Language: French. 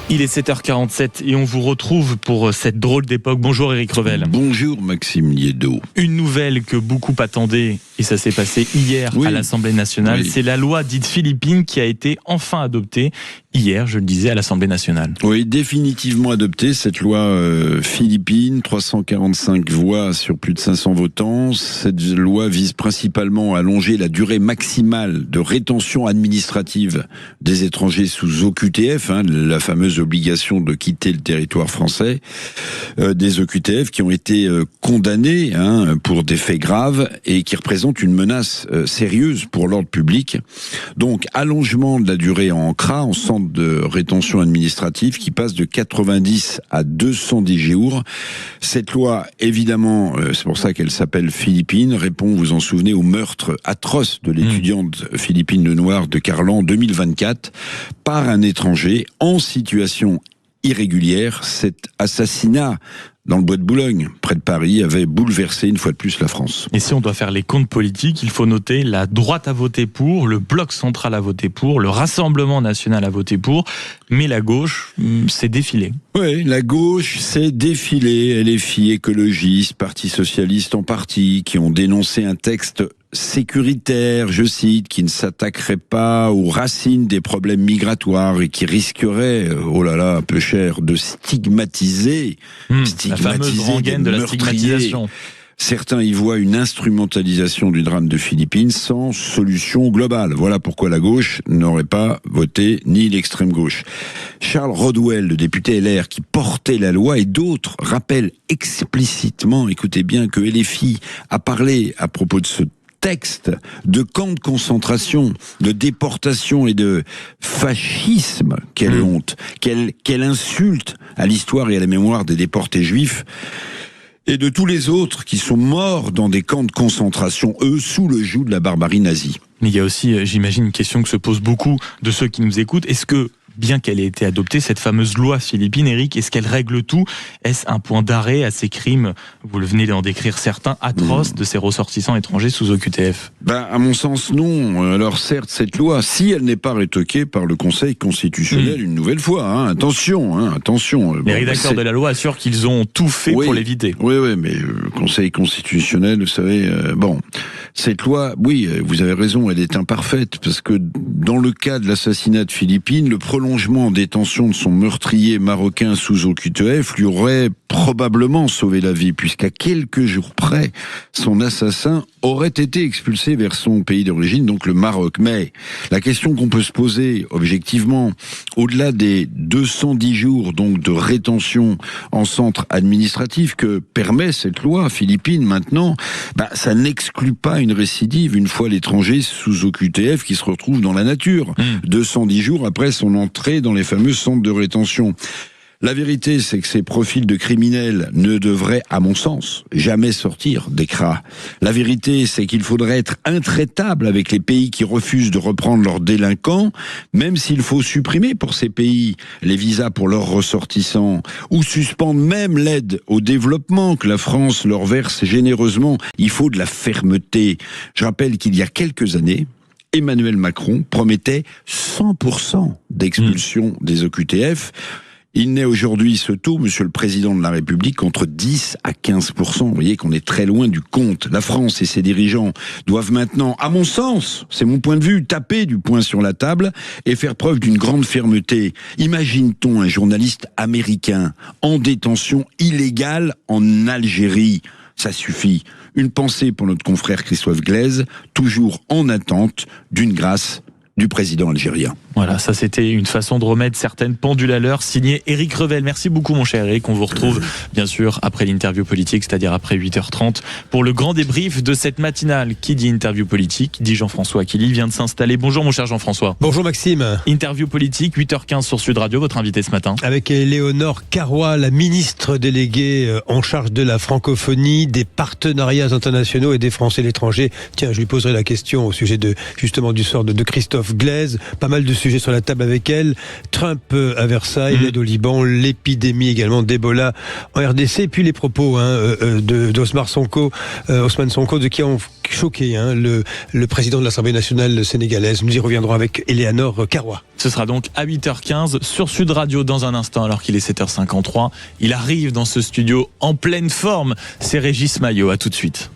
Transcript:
Il est 7h47 et on vous retrouve pour cette drôle d'époque. Bonjour Éric Revel. Bonjour Maxime Liédo. Une nouvelle que beaucoup attendaient, et ça s'est passé hier à l'Assemblée nationale, c'est la loi dite Philippine qui a été enfin adoptée hier, je le disais, à l'Assemblée nationale. Oui, définitivement adoptée, cette loi Philippine, 345 voix sur plus de 500 votants. Cette loi vise principalement à allonger la durée maximale de rétention administrative des étrangers sous OQTF, la fameuse obligation de quitter le territoire français, des OQTF qui ont été condamnés pour des faits graves et qui représentent une menace sérieuse pour l'ordre public. Donc, allongement de la durée en CRA, en centre de rétention administrative, qui passe de 90 à 210 jours. Cette loi, évidemment, c'est pour ça qu'elle s'appelle Philippine, répond, vous en souvenez, au meurtre atroce de l'étudiante Philippine Lenoir de Carlan en 2024 par un étranger en situation irrégulière. Cet assassinat dans le bois de Boulogne, près de Paris, avait bouleversé une fois de plus la France. Et si on doit faire les comptes politiques, il faut noter la droite a voté pour, le bloc central a voté pour, le Rassemblement national a voté pour, mais la gauche s'est défilée. Oui, la gauche s'est défilée, LFI, écologistes, Parti socialiste en partie, qui ont dénoncé un texte sécuritaire, je cite, qui ne s'attaquerait pas aux racines des problèmes migratoires et qui risquerait, un peu cher, de stigmatiser la fameuse rengaine de la stigmatisation. Certains y voient une instrumentalisation du drame de Philippines sans solution globale. Voilà pourquoi la gauche n'aurait pas voté, ni l'extrême gauche. Charles Rodwell, le député LR qui portait la loi, et d'autres rappellent explicitement, écoutez bien, que LFI a parlé à propos de ce texte de camps de concentration, de déportation et de fascisme. Quelle honte, quelle insulte à l'histoire et à la mémoire des déportés juifs et de tous les autres qui sont morts dans des camps de concentration, eux, sous le joug de la barbarie nazie. Mais il y a aussi, j'imagine, une question que se posent beaucoup de ceux qui nous écoutent. Est-ce que, bien qu'elle ait été adoptée, cette fameuse loi Philippine, Éric, est-ce qu'elle règle tout? Est-ce un point d'arrêt à ces crimes, vous le venez d'en décrire certains, atroces de ces ressortissants étrangers sous OQTF? À mon sens, non. Alors certes, cette loi, si elle n'est pas rétoquée par le Conseil constitutionnel une nouvelle fois, attention. Les rédacteurs de la loi assurent qu'ils ont tout fait pour l'éviter. Oui, mais le Conseil constitutionnel, vous savez, cette loi, oui, vous avez raison, elle est imparfaite, parce que dans le cas de l'assassinat de Philippine, le prolongement en détention de son meurtrier marocain sous OQTF lui aurait probablement sauvé la vie, puisqu'à quelques jours près, son assassin aurait été expulsé vers son pays d'origine, donc le Maroc. Mais la question qu'on peut se poser objectivement, au-delà des 210 jours donc de rétention en centre administratif que permet cette loi Philippine maintenant, ça n'exclut pas une récidive une fois l'étranger sous OQTF qui se retrouve dans la nature, 210 jours après son entrée dans les fameux centres de rétention. La vérité, c'est que ces profils de criminels ne devraient, à mon sens, jamais sortir des CRA. La vérité, c'est qu'il faudrait être intraitable avec les pays qui refusent de reprendre leurs délinquants, même s'il faut supprimer pour ces pays les visas pour leurs ressortissants, ou suspendre même l'aide au développement que la France leur verse généreusement. Il faut de la fermeté. Je rappelle qu'il y a quelques années, Emmanuel Macron promettait 100% d'expulsion des OQTF. Il naît aujourd'hui ce taux, monsieur le président de la République, entre 10 à 15%. Vous voyez qu'on est très loin du compte. La France et ses dirigeants doivent maintenant, à mon sens, c'est mon point de vue, taper du poing sur la table et faire preuve d'une grande fermeté. Imagine-t-on un journaliste américain en détention illégale en Algérie? Ça suffit. Une pensée pour notre confrère Christophe Glaise, toujours en attente d'une grâce du président algérien. Voilà, ça c'était une façon de remettre certaines pendules à l'heure, signé Éric Revel. Merci beaucoup mon cher Éric, on vous retrouve bien sûr après l'interview politique, c'est-à-dire après 8h30, pour le grand débrief de cette matinale. Qui dit interview politique, dit Jean-François Akili, vient de s'installer. Bonjour mon cher Jean-François. Bonjour Maxime. Interview politique, 8h15 sur Sud Radio, votre invité ce matin. Avec Éléonore Carrois, la ministre déléguée en charge de la francophonie, des partenariats internationaux et des Français à l'étranger. Tiens, je lui poserai la question au sujet justement du sort de Christophe Christophe Glaise, pas mal de sujets sur la table avec elle. Trump à Versailles, l'aide au Liban, l'épidémie également d'Ebola en RDC, et puis les propos d'Ousmane Sonko, qui ont choqué le président de l'Assemblée nationale sénégalaise. Nous y reviendrons avec Eleanor Carrois. Ce sera donc à 8h15 sur Sud Radio dans un instant, alors qu'il est 7h53. Il arrive dans ce studio en pleine forme. C'est Régis Maillot. À tout de suite.